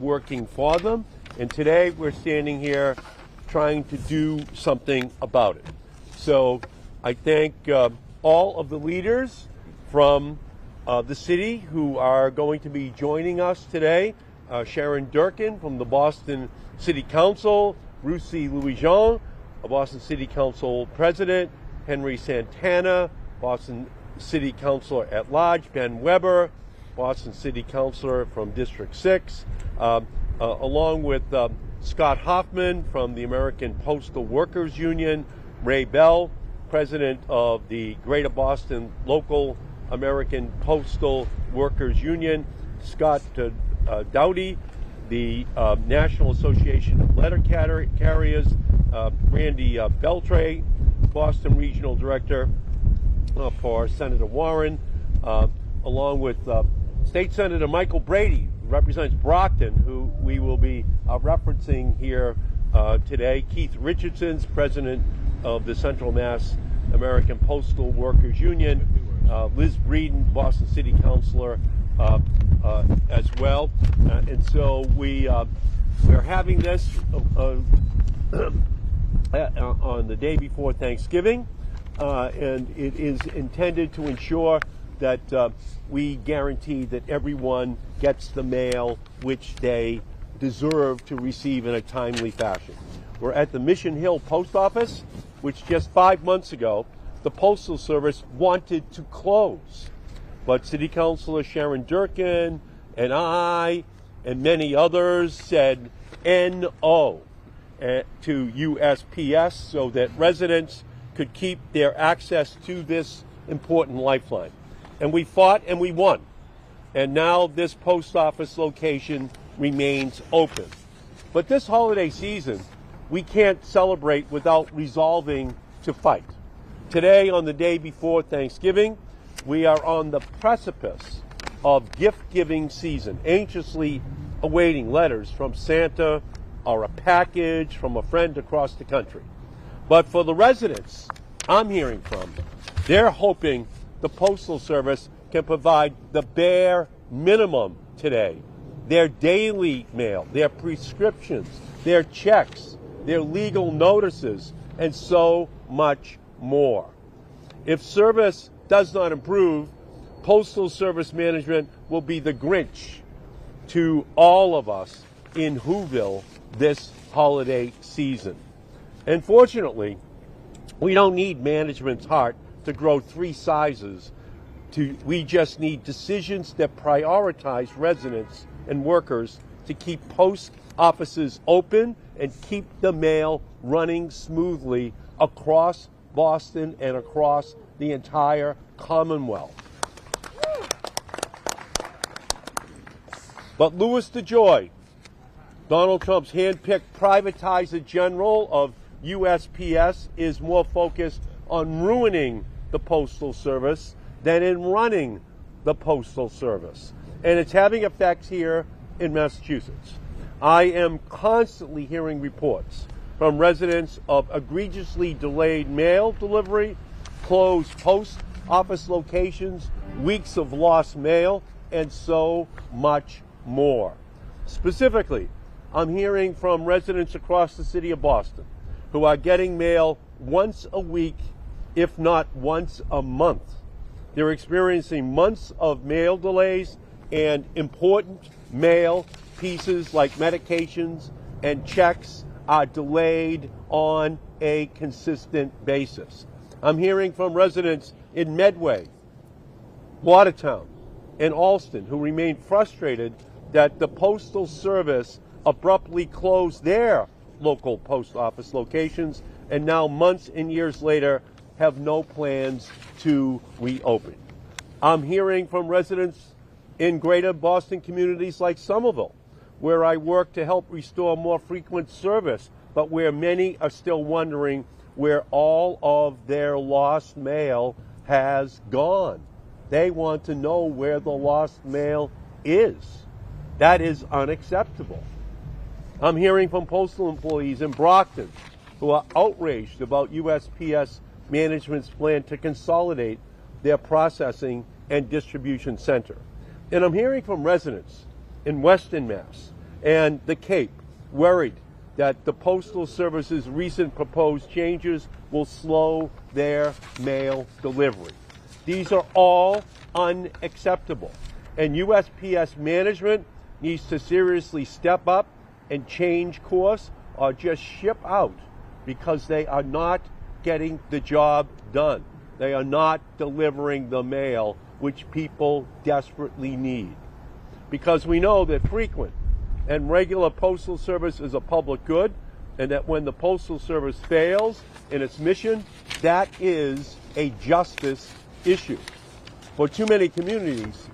working for them. And today we're standing here trying to do something about it. So I thank all of the leaders from the city who are going to be joining us today. Sharon Durkin from the Boston City Council, Ruthie Louis-Jean, a Boston City Council President, Henry Santana, Boston City Councilor at Large, Ben Weber, Boston City Councilor from District 6, along with Scott Hoffman from the American Postal Workers Union, Ray Bell, President of the Greater Boston Local American Postal Workers Union, Scott Dowdy, the National Association of Letter Carriers, Randy Beltray, Boston Regional Director for Senator Warren, along with State Senator Michael Brady, who represents Brockton, who we will be referencing here today, Keith Richardson's President of the Central Mass American Postal Workers Union, Liz Breeden, Boston City Councilor as well. And so we're having this on the day before Thanksgiving, and it is intended to ensure that we guarantee that everyone gets the mail which they deserve to receive in a timely fashion. We're at the Mission Hill Post Office, which just 5 months ago, the Postal Service wanted to close. But City Councilor Sharon Durkin and I and many others said no to USPS so that residents could keep their access to this important lifeline. And we fought and we won. And now this post office location remains open. But this holiday season, we can't celebrate without resolving to fight. Today, on the day before Thanksgiving, we are on the precipice of gift-giving season, anxiously awaiting letters from Santa or a package from a friend across the country. But for the residents I'm hearing from, they're hoping the Postal Service can provide the bare minimum today. Their daily mail, their prescriptions, their checks, their legal notices, and so much more. If service does not improve, Postal Service management will be the Grinch to all of us in Whoville this holiday season. And fortunately, we don't need management's heart to grow 3 sizes. We just need decisions that prioritize residents and workers to keep post offices open and keep the mail running smoothly across Boston and across the entire Commonwealth. But Louis DeJoy, Donald Trump's hand-picked privatizer general of USPS, is more focused on ruining the Postal Service than in running the Postal Service. And it's having effects here in Massachusetts. I am constantly hearing reports from residents of egregiously delayed mail delivery, closed post office locations, weeks of lost mail, and so much more. Specifically, I'm hearing from residents across the city of Boston who are getting mail once a week, if not once a month. They're experiencing months of mail delays, and important mail pieces like medications and checks are delayed on a consistent basis. I'm hearing from residents in Medway, Watertown, and Allston who remain frustrated that the Postal Service abruptly closed their local post office locations and now, months and years later, have no plans to reopen. I'm hearing from residents in greater Boston communities like Somerville, where I work to help restore more frequent service, but where many are still wondering where all of their lost mail has gone. They want to know where the lost mail is. That is unacceptable. I'm hearing from postal employees in Brockton who are outraged about USPS management's plan to consolidate their processing and distribution center. And I'm hearing from residents in Western Mass and the Cape worried that the Postal Service's recent proposed changes will slow their mail delivery. These are all unacceptable, and USPS management needs to seriously step up and change course or just ship out, because they are not getting the job done. They are not delivering the mail which people desperately need. Because we know that frequent and regular postal service is a public good, and that when the Postal Service fails in its mission, that is a justice issue. For too many communities,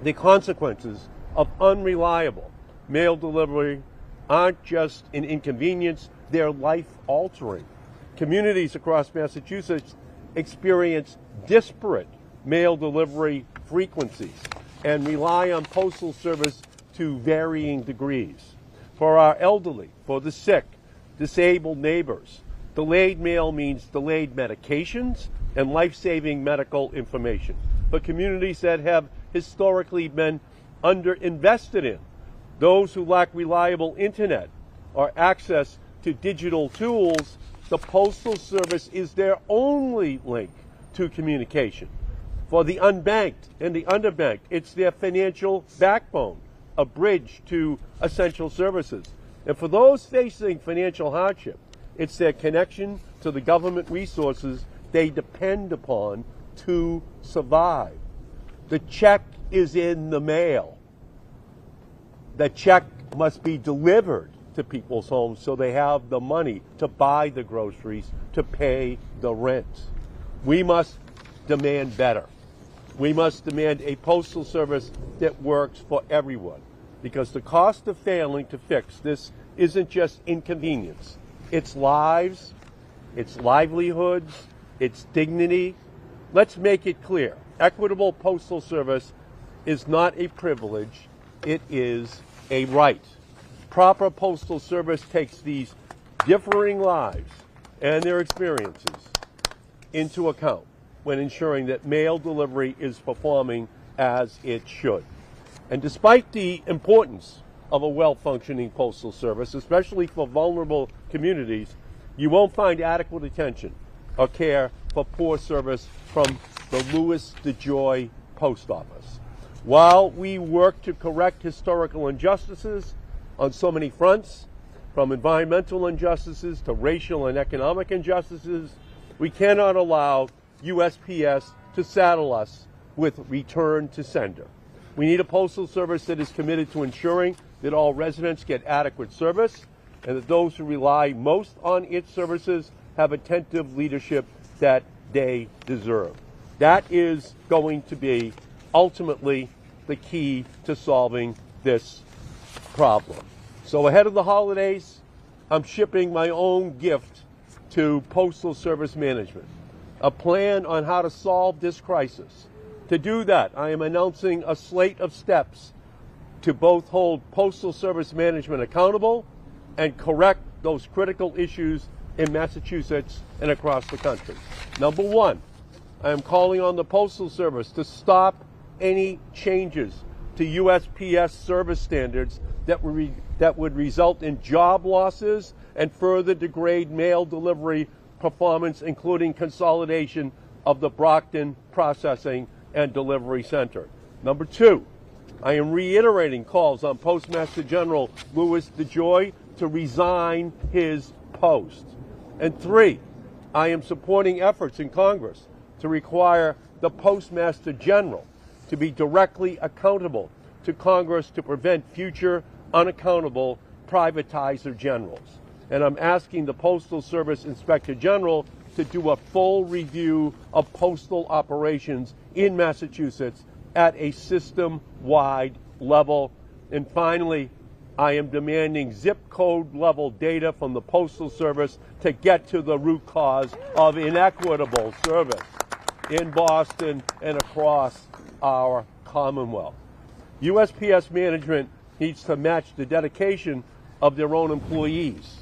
the consequences of unreliable mail delivery aren't just an inconvenience, they're life-altering. Communities across Massachusetts experience disparate mail delivery frequencies and rely on Postal Service to varying degrees. For our elderly, for the sick, disabled neighbors, delayed mail means delayed medications and life-saving medical information. For communities that have historically been underinvested in, those who lack reliable internet or access to digital tools, the Postal Service is their only link to communication. For the unbanked and the underbanked, it's their financial backbone, a bridge to essential services. And for those facing financial hardship, it's their connection to the government resources they depend upon to survive. The check is in the mail. The check must be delivered to people's homes so they have the money to buy the groceries, to pay the rent. We must demand better. We must demand a postal service that works for everyone, because the cost of failing to fix this isn't just inconvenience. It's lives, it's livelihoods, it's dignity. Let's make it clear. Equitable postal service is not a privilege, it is a right. Proper postal service takes these differing lives and their experiences into account when ensuring that mail delivery is performing as it should. And despite the importance of a well-functioning postal service, especially for vulnerable communities, you won't find adequate attention or care for poor service from the Louis DeJoy Post Office. While we work to correct historical injustices on so many fronts, from environmental injustices to racial and economic injustices, we cannot allow USPS to saddle us with return to sender. We need a postal service that is committed to ensuring that all residents get adequate service, and that those who rely most on its services have attentive leadership that they deserve. That is going to be ultimately the key to solving this problem. So ahead of the holidays, I'm shipping my own gift to Postal Service Management, a plan on how to solve this crisis. To do that, I am announcing a slate of steps to both hold Postal Service Management accountable and correct those critical issues in Massachusetts and across the country. Number one, I am calling on the Postal Service to stop any changes to USPS service standards that would result in job losses and further degrade mail delivery performance, including consolidation of the Brockton Processing and Delivery Center. Number two, I am reiterating calls on Postmaster General Louis DeJoy to resign his post. And three, I am supporting efforts in Congress to require the Postmaster General to be directly accountable to Congress to prevent future unaccountable privatizer generals. And I'm asking the Postal Service Inspector General to do a full review of postal operations in Massachusetts at a system-wide level. And finally, I am demanding zip code level data from the Postal Service to get to the root cause of inequitable service in Boston and across our Commonwealth. USPS management needs to match the dedication of their own employees.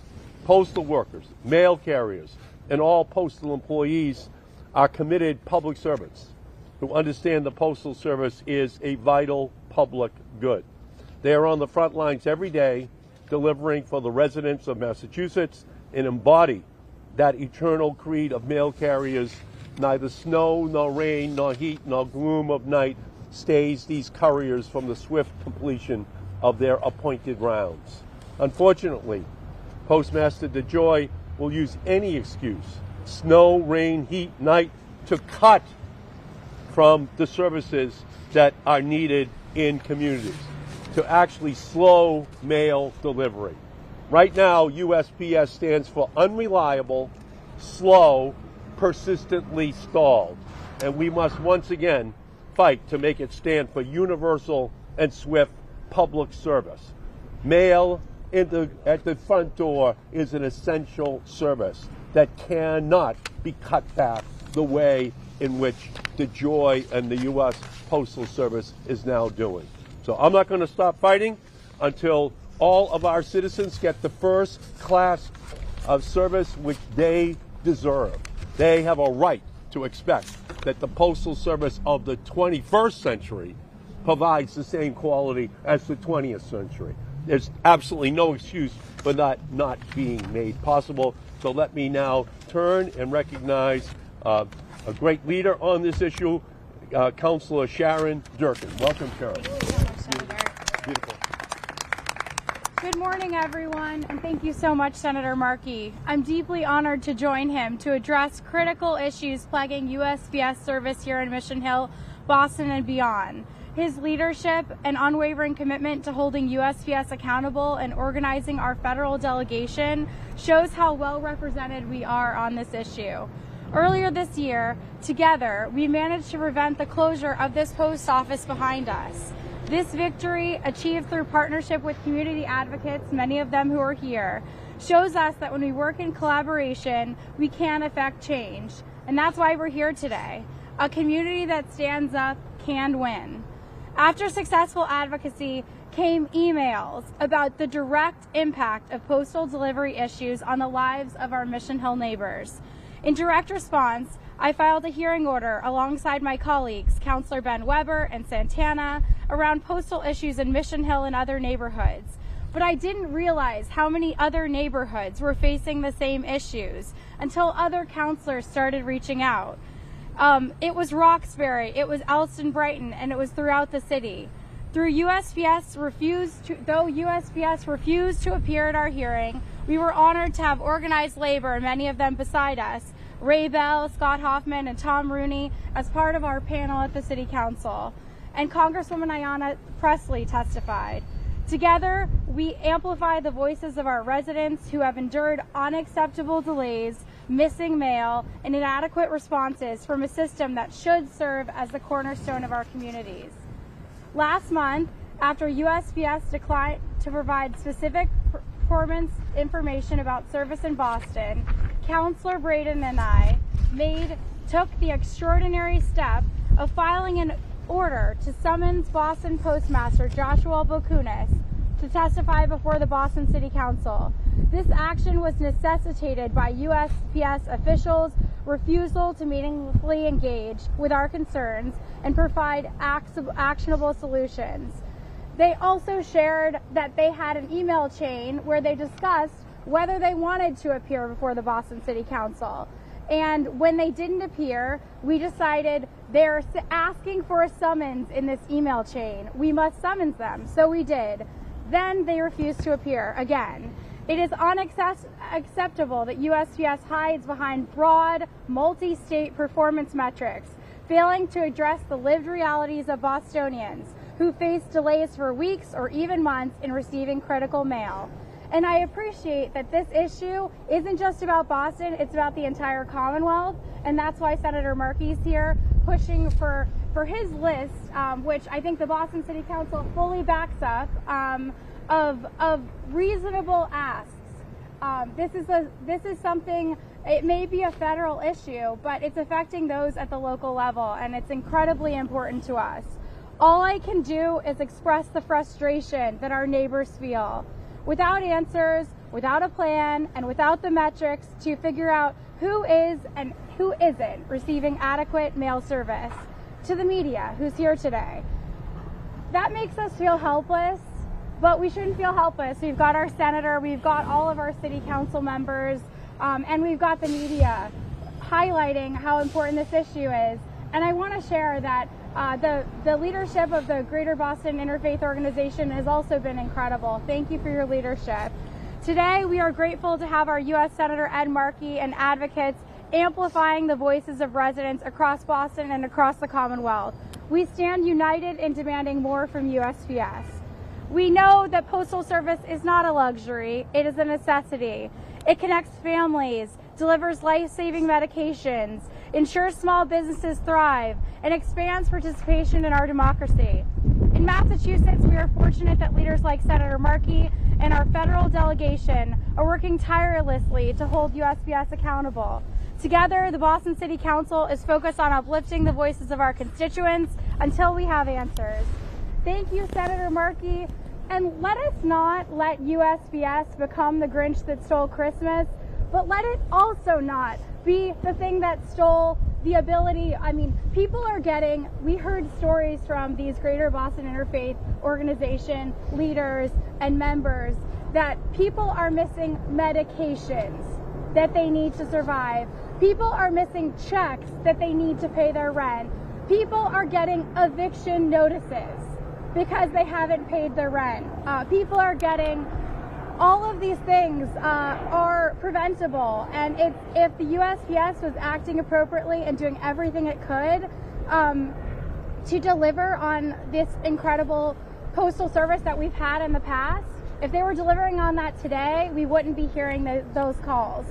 Postal workers, mail carriers, and all postal employees are committed public servants who understand the Postal Service is a vital public good. They are on the front lines every day, delivering for the residents of Massachusetts and embody that eternal creed of mail carriers. Neither snow, nor rain, nor heat, nor gloom of night stays these couriers from the swift completion of their appointed rounds. Unfortunately, Postmaster DeJoy will use any excuse, snow, rain, heat, night, to cut from the services that are needed in communities, to actually slow mail delivery. Right now, USPS stands for unreliable, slow, persistently stalled. And we must once again fight to make it stand for universal and swift public service. Mail at the front door is an essential service that cannot be cut back the way in which DeJoy and the U.S. Postal Service is now doing. So I'm not going to stop fighting until all of our citizens get the first class of service which they deserve. They have a right to expect that the Postal Service of the 21st century provides the same quality as the 20th century. There's absolutely no excuse for that not being made possible. So let me now turn and recognize a great leader on this issue, Councilor Sharon Durkin. Welcome, Sharon. Thank you so much, Senator. Beautiful. Good morning, everyone, and thank you so much, Senator Markey. I'm deeply honored to join him to address critical issues plaguing USPS service here in Mission Hill, Boston, and beyond. His leadership and unwavering commitment to holding USPS accountable and organizing our federal delegation shows how well represented we are on this issue. Earlier this year, together, we managed to prevent the closure of this post office behind us. This victory, achieved through partnership with community advocates, many of them who are here, shows us that when we work in collaboration, we can affect change. And that's why we're here today. A community that stands up can win. After successful advocacy came emails about the direct impact of postal delivery issues on the lives of our Mission Hill neighbors. In direct response, I filed a hearing order alongside my colleagues, Councilor Ben Weber and Santana, around postal issues in Mission Hill and other neighborhoods. But I didn't realize how many other neighborhoods were facing the same issues until other councilors started reaching out. It was Roxbury, it was Elston Brighton, and it was throughout the city. Though USPS refused to appear at our hearing, we were honored to have organized labor, many of them beside us, Ray Bell, Scott Hoffman, and Tom Rooney, as part of our panel at the City Council. And Congresswoman Ayanna Pressley testified. Together, we amplify the voices of our residents who have endured unacceptable delays, missing mail, and inadequate responses from a system that should serve as the cornerstone of our communities. Last month, after USPS declined to provide specific performance information about service in Boston, Councilor Braden and I took the extraordinary step of filing an order to summons Boston Postmaster Joshua Bokunis to testify before the Boston City Council. This action was necessitated by USPS officials' refusal to meaningfully engage with our concerns and provide actionable solutions. They also shared that they had an email chain where they discussed whether they wanted to appear before the Boston City Council. And when they didn't appear, we decided they're asking for a summons in this email chain. We must summons them. So we did. Then they refused to appear again. It is unacceptable that USPS hides behind broad, multi-state performance metrics, failing to address the lived realities of Bostonians who face delays for weeks or even months in receiving critical mail. And I appreciate that this issue isn't just about Boston, it's about the entire Commonwealth, and that's why Senator Markey's here pushing for his list, which I think the Boston City Council fully backs up, of reasonable asks. This is something, it may be a federal issue, but it's affecting those at the local level, and it's incredibly important to us. All I can do is express the frustration that our neighbors feel. Without answers, without a plan, and without the metrics to figure out who is and who isn't receiving adequate mail service. To the media who's here today, that makes us feel helpless, But we shouldn't feel helpless. We've got our senator, we've got all of our city council members, and we've got the media highlighting how important this issue is. And I want to share that the leadership of the Greater Boston Interfaith Organization has also been incredible. Thank you for your leadership. Today, we are grateful to have our U.S. Senator Ed Markey and advocates amplifying the voices of residents across Boston and across the Commonwealth. We stand united in demanding more from USPS. We know that Postal Service is not a luxury, it is a necessity. It connects families, delivers life-saving medications, ensures small businesses thrive, and expands participation in our democracy. In Massachusetts, we are fortunate that leaders like Senator Markey and our federal delegation are working tirelessly to hold USPS accountable. Together, the Boston City Council is focused on uplifting the voices of our constituents until we have answers. Thank you, Senator Markey, and let us not let USPS become the Grinch that stole Christmas, but let it also not be the thing that stole the ability. I mean, people are getting, we heard stories from these Greater Boston Interfaith Organization leaders and members that people are missing medications that they need to survive. People are missing checks that they need to pay their rent. People are getting eviction notices because they haven't paid their rent. People are getting, all of these things are preventable. And if the USPS was acting appropriately and doing everything it could to deliver on this incredible postal service that we've had in the past, if they were delivering on that today, we wouldn't be hearing those calls.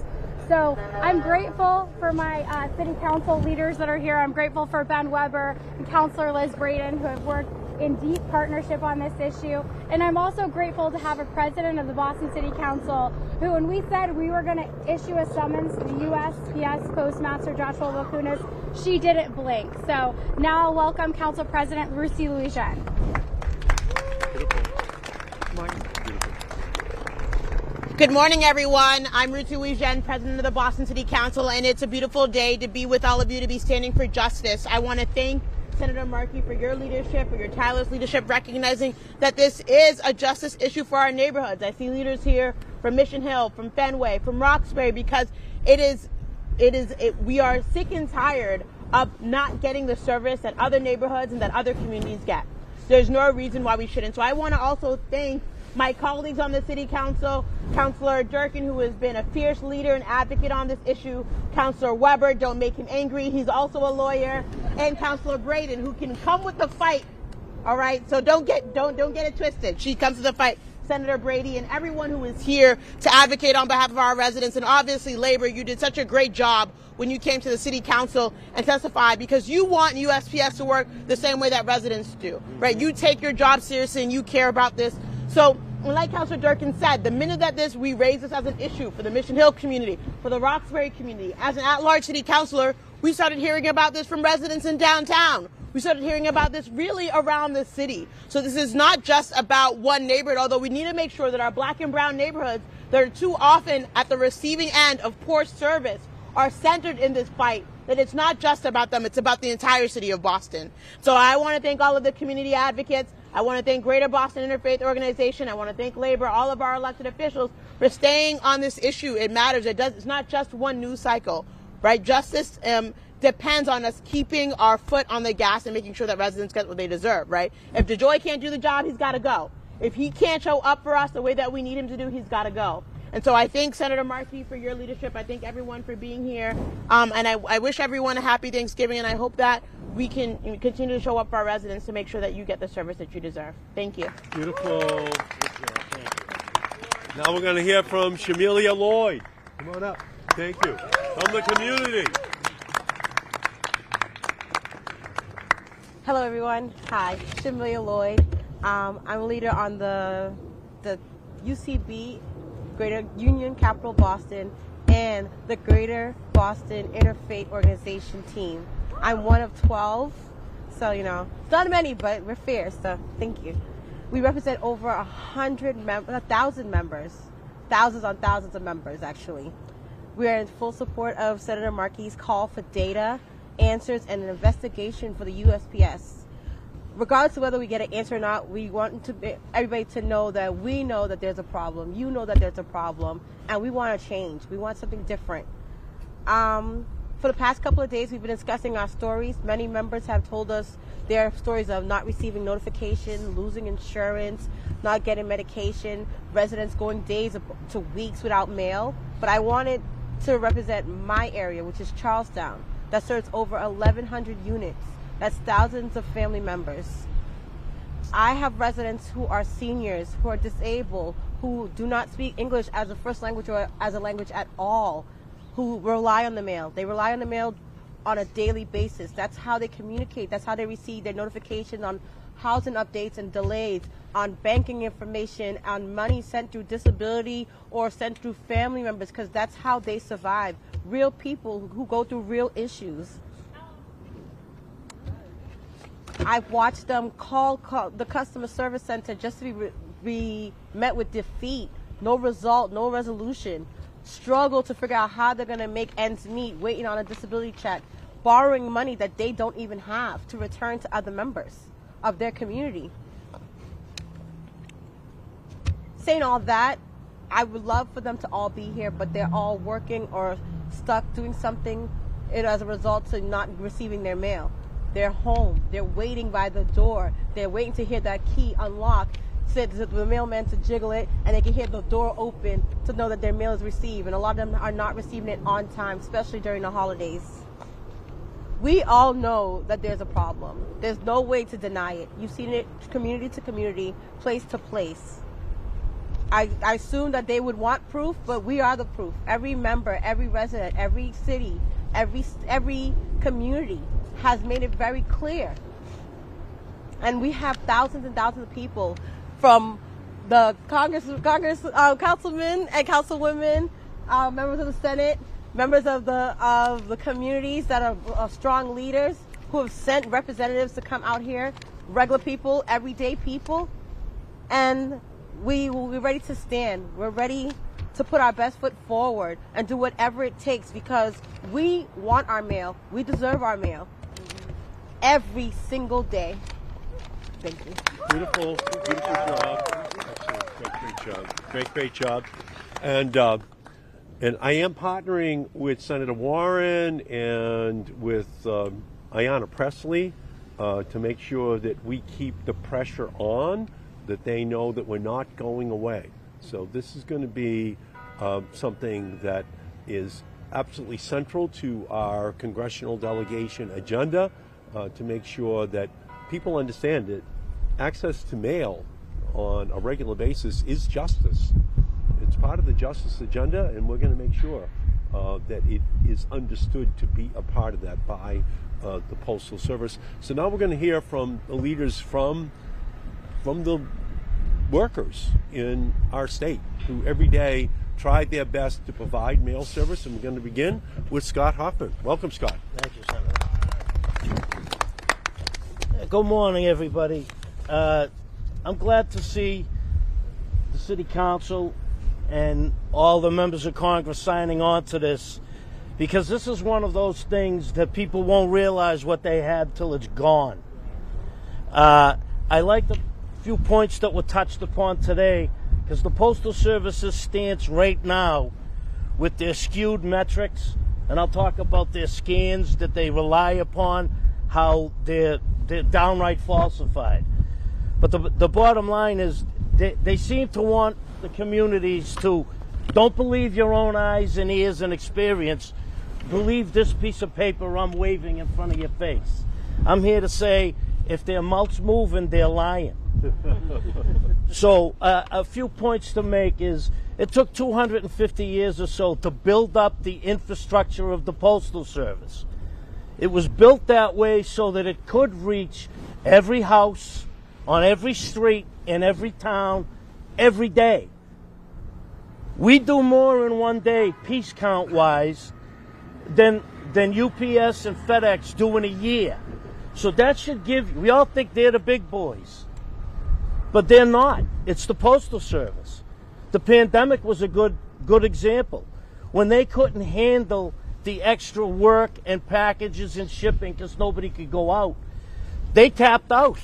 So I'm grateful for my city council leaders that are here. I'm grateful for Ben Weber and Councilor Liz Braden, who have worked in deep partnership on this issue. And I'm also grateful to have a president of the Boston City Council who, when we said we were going to issue a summons to the USPS Postmaster Joshua Vakunas, she didn't blink. So now I'll welcome Council President Ruthie Louis-Jean. Good morning, everyone. I'm Ruthie Louis-Jean, President of the Boston City Council, and it's a beautiful day to be with all of you, to be standing for justice. I want to thank Senator Markey for your leadership, for your tireless leadership, recognizing that this is a justice issue for our neighborhoods. I see leaders here from Mission Hill, from Fenway, from Roxbury, because we are sick and tired of not getting the service that other neighborhoods and that other communities get. There's no reason why we shouldn't. So I want to also thank my colleagues on the City Council, Councilor Durkin, who has been a fierce leader and advocate on this issue, Councilor Weber, don't make him angry, he's also a lawyer, and Councilor Braden, who can come with the fight, all right? So don't get it twisted. She comes to the fight. Senator Brady and everyone who is here to advocate on behalf of our residents, and obviously Labor, you did such a great job when you came to the City Council and testified, because you want USPS to work the same way that residents do, right? You take your job seriously and you care about this. So, like Councilor Durkin said, the minute that we raise this as an issue for the Mission Hill community, for the Roxbury community, as an at-large city councilor, we started hearing about this from residents in downtown. We started hearing about this really around the city. So this is not just about one neighborhood, although we need to make sure that our black and brown neighborhoods that are too often at the receiving end of poor service are centered in this fight, that it's not just about them, it's about the entire city of Boston. So I want to thank all of the community advocates. I want to thank Greater Boston Interfaith Organization. I want to thank Labor, all of our elected officials for staying on this issue. It matters. It's not just one news cycle, right? Justice depends on us keeping our foot on the gas and making sure that residents get what they deserve, right? If DeJoy can't do the job, he's got to go. If he can't show up for us the way that we need him to do, he's got to go. And so I thank Senator Markey for your leadership. I thank everyone for being here. And I wish everyone a happy Thanksgiving, and I hope that we can continue to show up for our residents to make sure that you get the service that you deserve. Thank you. Beautiful. Now we're going to hear from Shamilia Lloyd. Come on up. Thank you. From the community. Hello, everyone. Hi, Shamilia Lloyd. I'm a leader on the UCB, Greater Union Capital Boston, and the Greater Boston Interfaith Organization team. I'm one of 12, so not many, but we're fierce. So thank you. We represent over 1,000 members, thousands on thousands of members actually. We are in full support of Senator Markey's call for data, answers, and an investigation for the USPS. regardless of whether we get an answer or not, we want everybody to know that we know that there's a problem. You know that there's a problem, and we want to change. We want something different. For the past couple of days, we've been discussing our stories. Many members have told us their stories of not receiving notification, losing insurance, not getting medication, residents going days to weeks without mail. But I wanted to represent my area, which is Charlestown, that serves over 1,100 units. That's thousands of family members. I have residents who are seniors, who are disabled, who do not speak English as a first language or as a language at all, who rely on the mail. They rely on the mail on a daily basis. That's how they communicate. That's how they receive their notifications on housing updates and delays, on banking information, on money sent through disability or sent through family members, because that's how they survive. Real people who go through real issues. I've watched them call the customer service center just to be met with defeat, no result, no resolution, struggle to figure out how they're going to make ends meet, waiting on a disability check, borrowing money that they don't even have to return to other members of their community. Saying all that, I would love for them to all be here, but they're all working or stuck doing something as a result to not receiving their mail. They're home. They're waiting by the door. They're waiting to hear that key unlock, said to the mailman to jiggle it, and they can hear the door open to know that their mail is received. And a lot of them are not receiving it on time, especially during the holidays. We all know that there's a problem. There's no way to deny it. You've seen it community to community, place to place. I assume that they would want proof, but we are the proof. Every member, every resident, every city, every community has made it very clear. And we have thousands and thousands of people, from the Congress councilmen and councilwomen, members of the Senate, members of the communities that are strong leaders, who have sent representatives to come out here, regular people, everyday people, and we will be ready to stand. We're ready to put our best foot forward and do whatever it takes, because we want our mail. We deserve our mail every single day. Thank you. Beautiful job. Excellent. Great job. And I am partnering with Senator Warren and with Ayanna Pressley to make sure that we keep the pressure on, that they know that we're not going away. So this is going to be something that is absolutely central to our congressional delegation agenda, to make sure that people understand that access to mail on a regular basis is justice. It's part of the justice agenda, and we're going to make sure that it is understood to be a part of that by the Postal Service. So now we're going to hear from the leaders from the workers in our state who every day tried their best to provide mail service, and we're going to begin with Scott Hoffman. Welcome, Scott. Thank you, Senator. Good morning, everybody. I'm glad to see the City Council and all the members of Congress signing on to this, because this is one of those things that people won't realize what they had till it's gone. I like the few points that were touched upon today, because the Postal Service's stance right now with their skewed metrics, and I'll talk about their scans that they rely upon, how they're downright falsified. But the bottom line is they seem to want the communities to don't believe your own eyes and ears and experience. Believe this piece of paper I'm waving in front of your face. I'm here to say, if their mouth's moving, they're lying. So a few points to make is, it took 250 years or so to build up the infrastructure of the Postal Service. It was built that way so that it could reach every house, on every street, in every town, every day. We do more in one day, piece count-wise, than UPS and FedEx do in a year. So that should give, we all think they're the big boys, but they're not. It's the Postal Service. The pandemic was a good example. When they couldn't handle the extra work and packages and shipping because nobody could go out, they tapped out.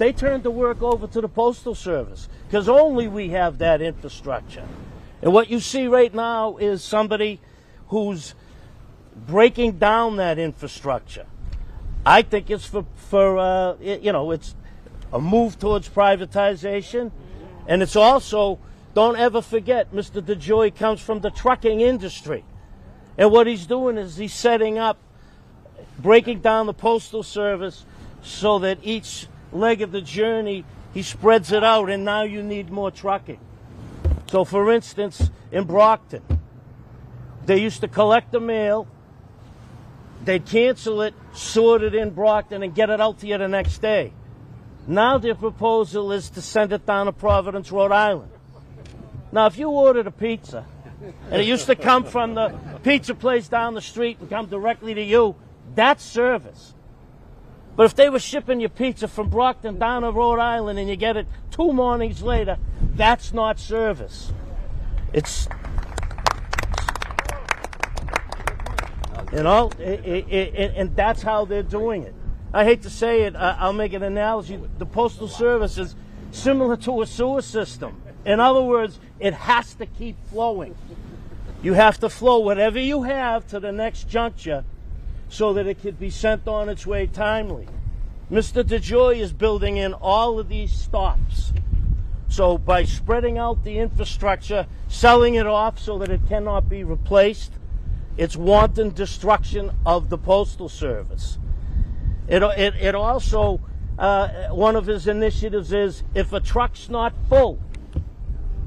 They turned the work over to the Postal Service because only we have that infrastructure. And what you see right now is somebody who's breaking down that infrastructure. I think it's it's a move towards privatization. And it's also, don't ever forget, Mr. DeJoy comes from the trucking industry. And what he's doing is he's setting up, breaking down the Postal Service so that each leg of the journey, he spreads it out, and now you need more trucking. So, for instance, in Brockton, they used to collect the mail, they'd cancel it, sort it in Brockton, and get it out to you the next day. Now their proposal is to send it down to Providence, Rhode Island. Now, if you ordered a pizza, and it used to come from the pizza place down the street and come directly to you, that's service. But if they were shipping your pizza from Brockton down to Rhode Island and you get it 2 mornings later, that's not service. It's, and that's how they're doing it. I hate to say it, I'll make an analogy. The Postal Service is similar to a sewer system. In other words, it has to keep flowing. You have to flow whatever you have to the next juncture so that it could be sent on its way timely. Mr. DeJoy is building in all of these stops. So by spreading out the infrastructure, selling it off so that it cannot be replaced, it's wanton destruction of the Postal Service. It also, one of his initiatives is if a truck's not full,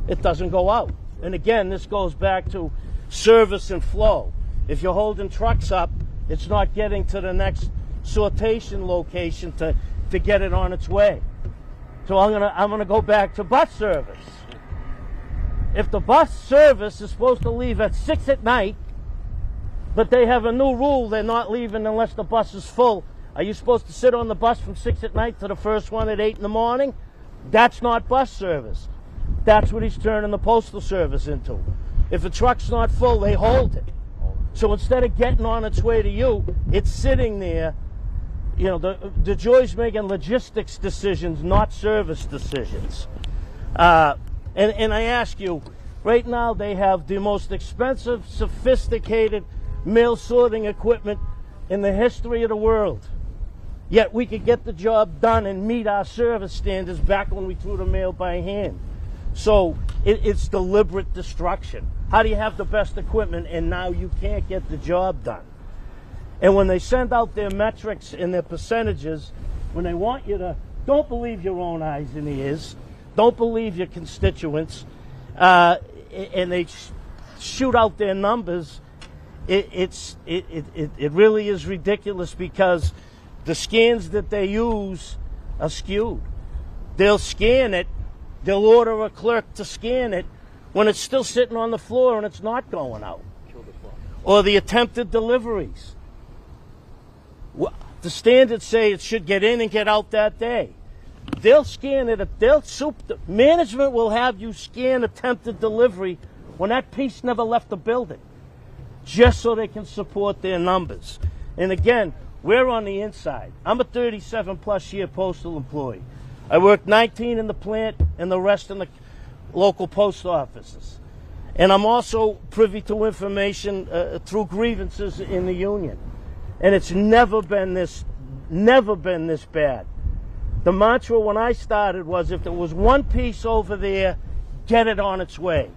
it doesn't go out. And again, this goes back to service and flow. If you're holding trucks up, it's not getting to the next sortation location to get it on its way. So I'm gonna go back to bus service. If the bus service is supposed to leave at 6 at night, but they have a new rule, they're not leaving unless the bus is full, are you supposed to sit on the bus from 6 at night to the first one at 8 in the morning? That's not bus service. That's what he's turning the Postal Service into. If a truck's not full, they hold it. So instead of getting on its way to you, it's sitting there. You know, the DeJoy's making logistics decisions, not service decisions. And I ask you, right now they have the most expensive, sophisticated mail sorting equipment in the history of the world. Yet we could get the job done and meet our service standards back when we threw the mail by hand. So it's deliberate destruction. How do you have the best equipment and now you can't get the job done? And when they send out their metrics and their percentages, when they want you to, don't believe your own eyes and ears, don't believe your constituents, and they shoot out their numbers, it really is ridiculous because the scans that they use are skewed. They'll scan it, they'll order a clerk to scan it when it's still sitting on the floor and it's not going out. Or the attempted deliveries. The standards say it should get in and get out that day. They'll scan it. Management will have you scan attempted delivery when that piece never left the building, just so they can support their numbers. And again, we're on the inside. I'm a 37-plus year postal employee. I worked 19 in the plant and the rest in the local post offices. And I'm also privy to information through grievances in the union. And it's never been this bad. The mantra when I started was if there was one piece over there, get it on its way.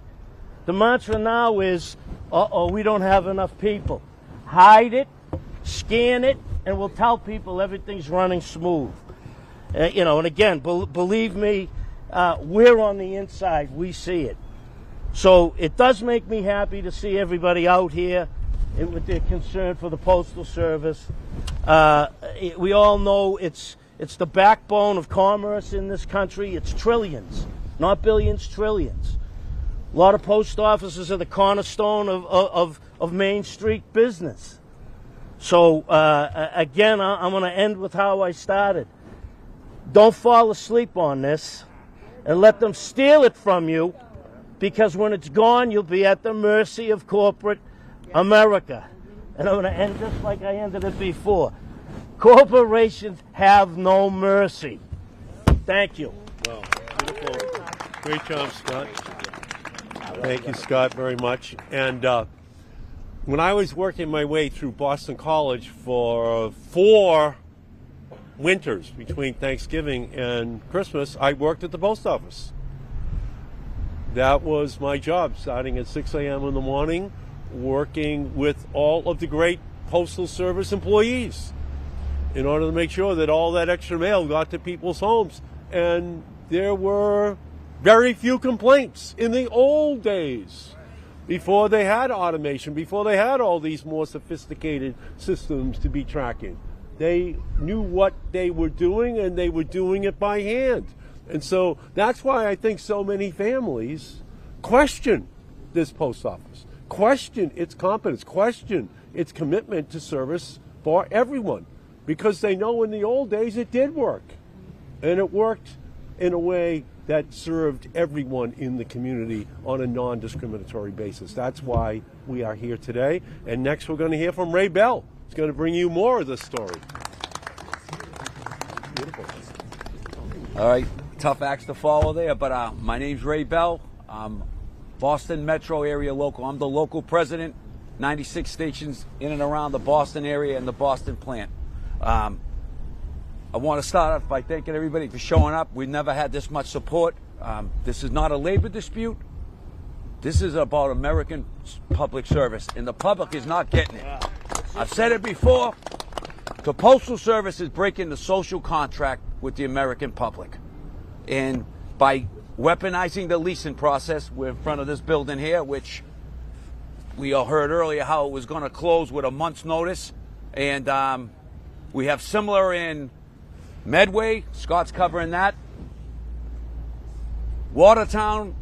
The mantra now is, we don't have enough people. Hide it, scan it, and we'll tell people everything's running smooth. And again, believe me, we're on the inside. We see it. So it does make me happy to see everybody out here with their concern for the Postal Service. We all know it's the backbone of commerce in this country. It's trillions, not billions, trillions. A lot of post offices are the cornerstone of Main Street business. So again, I'm going to end with how I started. Don't fall asleep on this and let them steal it from you, because when it's gone, you'll be at the mercy of corporate America. And I'm going to end just like I ended it before. Corporations have no mercy. Thank you. Wow, beautiful. Great job, Scott. Thank you, Scott, very much. And when I was working my way through Boston College for 4 winters between Thanksgiving and Christmas, I worked at the post office. That was my job, starting at 6 a.m. in the morning, working with all of the great Postal Service employees in order to make sure that all that extra mail got to people's homes. And there were very few complaints in the old days, before they had automation, before they had all these more sophisticated systems to be tracking. They knew what they were doing, and they were doing it by hand. And so that's why I think so many families question this post office, question its competence, question its commitment to service for everyone, because they know in the old days it did work, and it worked in a way that served everyone in the community on a non-discriminatory basis. That's why we are here today. And next we're going to hear from Ray Bell. He's going to bring you more of this story. Beautiful. All right, tough acts to follow there, but my name's Ray Bell. I'm Boston Metro area local. I'm the local president, 96 stations in and around the Boston area and the Boston plant. I want to start off by thanking everybody for showing up. We've never had this much support. This is not a labor dispute. This is about American public service, and the public is not getting it. I've said it before. The Postal Service is breaking the social contract with the American public. And by weaponizing the leasing process, we're in front of this building here, which we all heard earlier how it was going to close with a month's notice. And we have similar in Medway. Scott's covering that. Watertown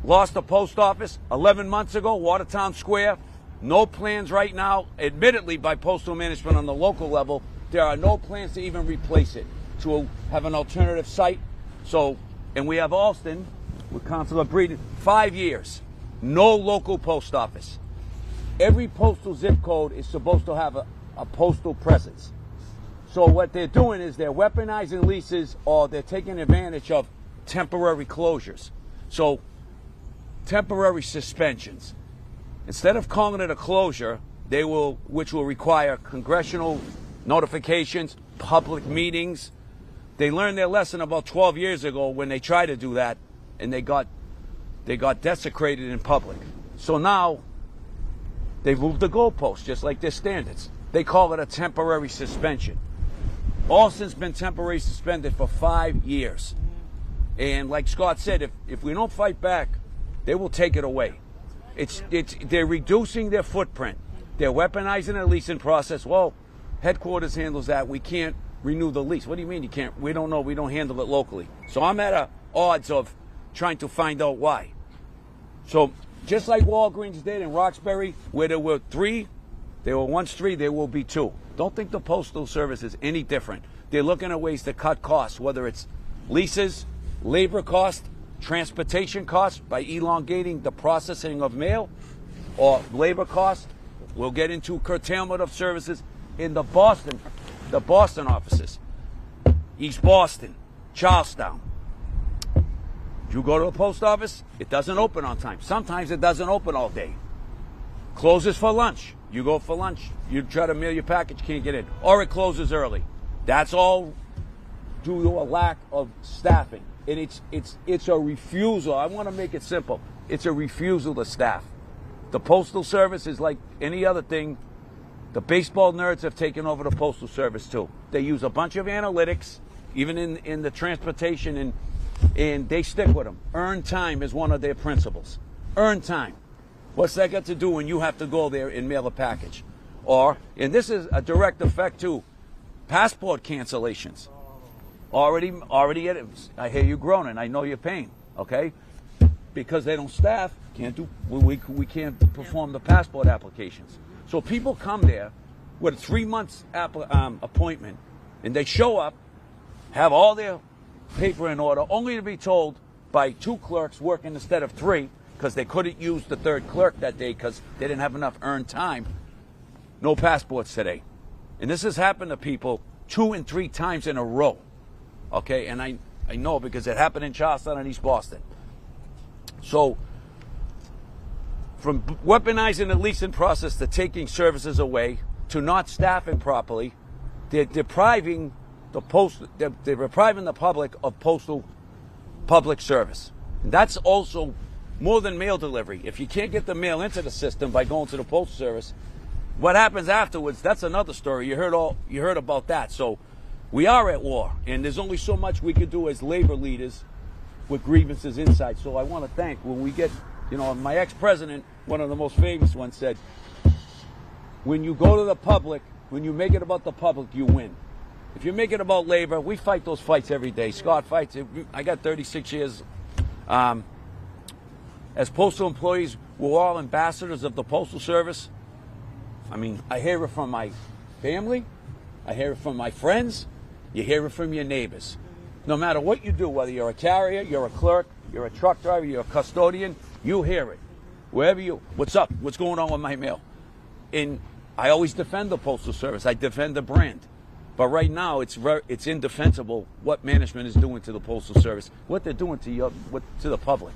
lost the post office 11 months ago. Watertown Square. No plans right now, admittedly by postal management on the local level. There are no plans to even replace it, to have an alternative site. So, and we have Alston with Councilor Breeden, 5 years, no local post office. Every postal zip code is supposed to have a postal presence. So what they're doing is they're weaponizing leases, or they're taking advantage of temporary closures. So temporary suspensions. Instead of calling it a closure, they will, which will require congressional notifications, public meetings. They learned their lesson about 12 years ago when they tried to do that, and they got desecrated in public. So now they've moved the goalposts, just like their standards. They call it a temporary suspension. Alston's been temporarily suspended for 5 years. And like Scott said, if we don't fight back, they will take it away. They're reducing their footprint. They're weaponizing their leasing process. Well, headquarters handles that. We can't renew the lease. What do you mean you can't? We don't know. We don't handle it locally. So I'm at odds of trying to find out why. So just like Walgreens did in Roxbury, where there were 3, there were once 3, there will be 2. Don't think the Postal Service is any different. They're looking at ways to cut costs, whether it's leases, labor costs, transportation costs by elongating the processing of mail, or labor costs. We'll get into curtailment of services in the Boston offices. East Boston, Charlestown. You go to a post office, it doesn't open on time. Sometimes it doesn't open all day. Closes for lunch. You go for lunch, you try to mail your package, can't get in. Or it closes early. That's all due to a lack of staffing. And it's a refusal. I want to make it simple. It's a refusal to staff. The Postal Service is like any other thing. The baseball nerds have taken over the Postal Service too. They use a bunch of analytics, even in the transportation, and they stick with them. Earned time is one of their principles. Earned time. What's that got to do when you have to go there and mail a package? Or, and this is a direct effect too, passport cancellations. Already, I hear you groaning. I know your pain, okay? Because they don't staff, we can't perform the passport applications. So people come there with a 3 months appointment, and they show up, have all their paper in order, only to be told by 2 clerks working instead of 3, because they couldn't use the 3rd clerk that day because they didn't have enough earned time. No passports today. And this has happened to people 2 and 3 times in a row. Okay, and I know because it happened in Charlestown and East Boston. So, from weaponizing the leasing process to taking services away to not staffing properly, they're depriving the public of postal public service. And that's also more than mail delivery. If you can't get the mail into the system by going to the postal service, what happens afterwards, that's another story. You heard about that. So we are at war, and there's only so much we can do as labor leaders with grievances inside. So I want to thank, when we get, my ex-president, one of the most famous ones, said, when you go to the public, when you make it about the public, you win. If you make it about labor, we fight those fights every day. Scott fights it. I got 36 years. As postal employees, we're all ambassadors of the Postal Service. I mean, I hear it from my family. I hear it from my friends. You hear it from your neighbors. No matter what you do, whether you're a carrier, you're a clerk, you're a truck driver, you're a custodian, you hear it. Wherever what's up? What's going on with my mail? And I always defend the Postal Service. I defend the brand. But right now, it's indefensible what management is doing to the Postal Service, what they're doing to the public.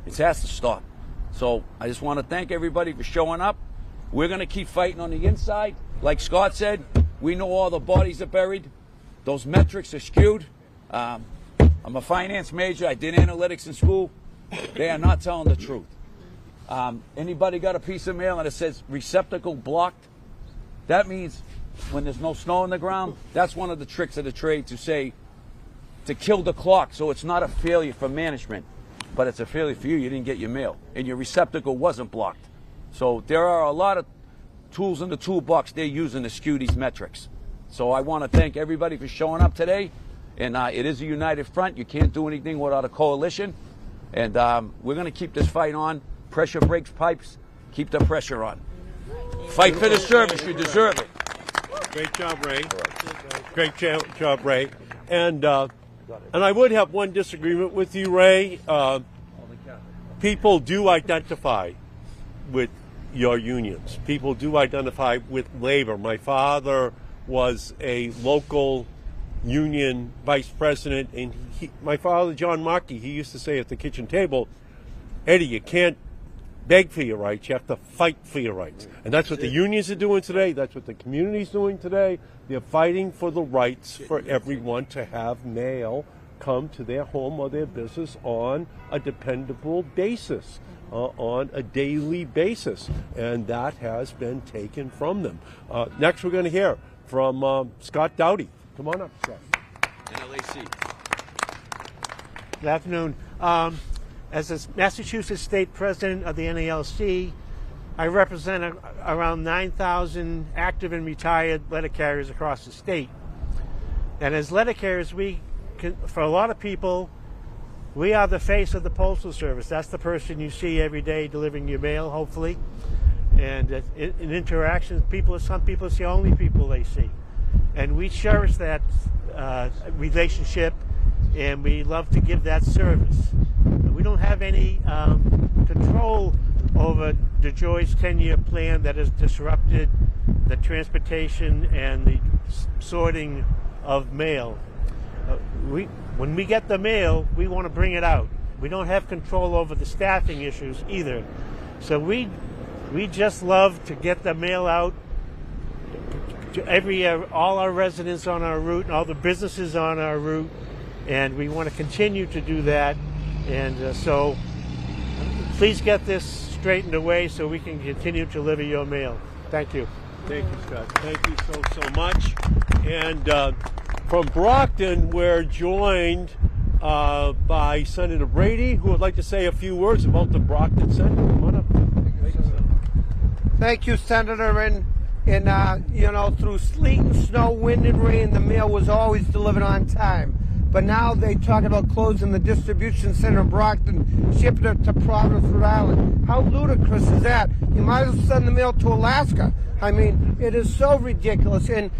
It has to stop. So I just want to thank everybody for showing up. We're going to keep fighting on the inside. Like Scott said, we know all the bodies are buried. Those metrics are skewed. I'm a finance major. I did analytics in school. They are not telling the truth. Anybody got a piece of mail and it says receptacle blocked? That means when there's no snow on the ground, that's one of the tricks of the trade to kill the clock. So it's not a failure for management, but it's a failure for you. You didn't get your mail and your receptacle wasn't blocked. So there are a lot of tools in the toolbox they're using to skew these metrics. So I want to thank everybody for showing up today. And it is a united front. You can't do anything without a coalition. And we're going to keep this fight on. Pressure breaks pipes. Keep the pressure on. Fight for the service. You deserve it. Great job, Ray. Great job, Ray. And I would have one disagreement with you, Ray. People do identify with your unions. People do identify with labor. My father was a local union vice president, and my father, John Markey, he used to say at the kitchen table, Eddie, you can't beg for your rights, you have to fight for your rights. And that's what the unions are doing today. That's what the community's doing today. They're fighting for the rights for everyone to have mail come to their home or their business on a dependable basis, on a daily basis. And that has been taken from them. Next, we're going to hear from Scott Doughty. Come on up, Scott. NLAC. Good afternoon. As a Massachusetts State President of the NALC, I represent around 9,000 active and retired letter carriers across the state. And as letter carriers, for a lot of people, we are the face of the Postal Service. That's the person you see every day delivering your mail, hopefully. And in interactions, some people it's the only people they see. And we cherish that relationship, and we love to give that service. We don't have any control over DeJoy's 10-year plan that has disrupted the transportation and the sorting of mail. When we get the mail, we want to bring it out. We don't have control over the staffing issues either. So we just love to get the mail out to all our residents on our route and all the businesses on our route, and we want to continue to do that. And so please get this straightened away so we can continue to deliver your mail. Thank you. Thank you, Scott. Thank you so much. And from Brockton, we're joined by Senator Brady, who would like to say a few words about the Brockton Center. Come on up. Thank you, Senator. And through sleet and snow, wind and rain, the mail was always delivered on time. But now they talk about closing the distribution center in Brockton, shipping it to Providence, Rhode Island. How ludicrous is that? You might as well send the mail to Alaska. I mean, it is so ridiculous. And,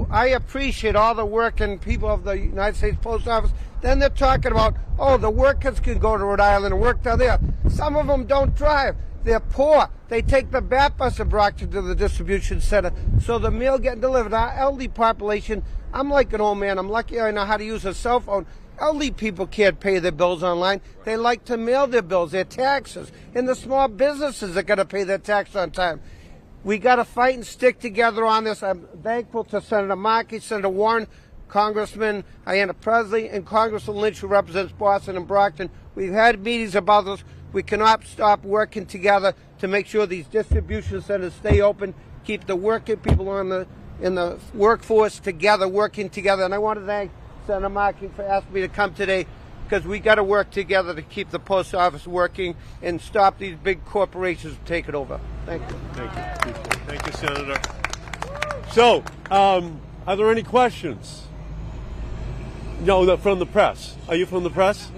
I appreciate all the work and people of the United States Post Office. Then they're talking about, the workers can go to Rhode Island and work down there. Some of them don't drive. They're poor. They take the bat bus in Brockton to the distribution center. So the mail getting delivered. Our elderly population, I'm like an old man. I'm lucky I know how to use a cell phone. Elderly people can't pay their bills online. They like to mail their bills, their taxes. And the small businesses are going to pay their tax on time. We got to fight and stick together on this. I'm thankful to Senator Markey, Senator Warren, Congressman Ayanna Presley, and Congressman Lynch, who represents Boston and Brockton. We've had meetings about this. We cannot stop working together to make sure these distribution centers stay open, keep the working people in the workforce together, working together. And I want to thank Senator Markey for asking me to come today, because we got to work together to keep the post office working and stop these big corporations from taking over. Thank you. Thank you. Appreciate it. Thank you, Senator. So, are there any questions? No, from the press. Are you from the press?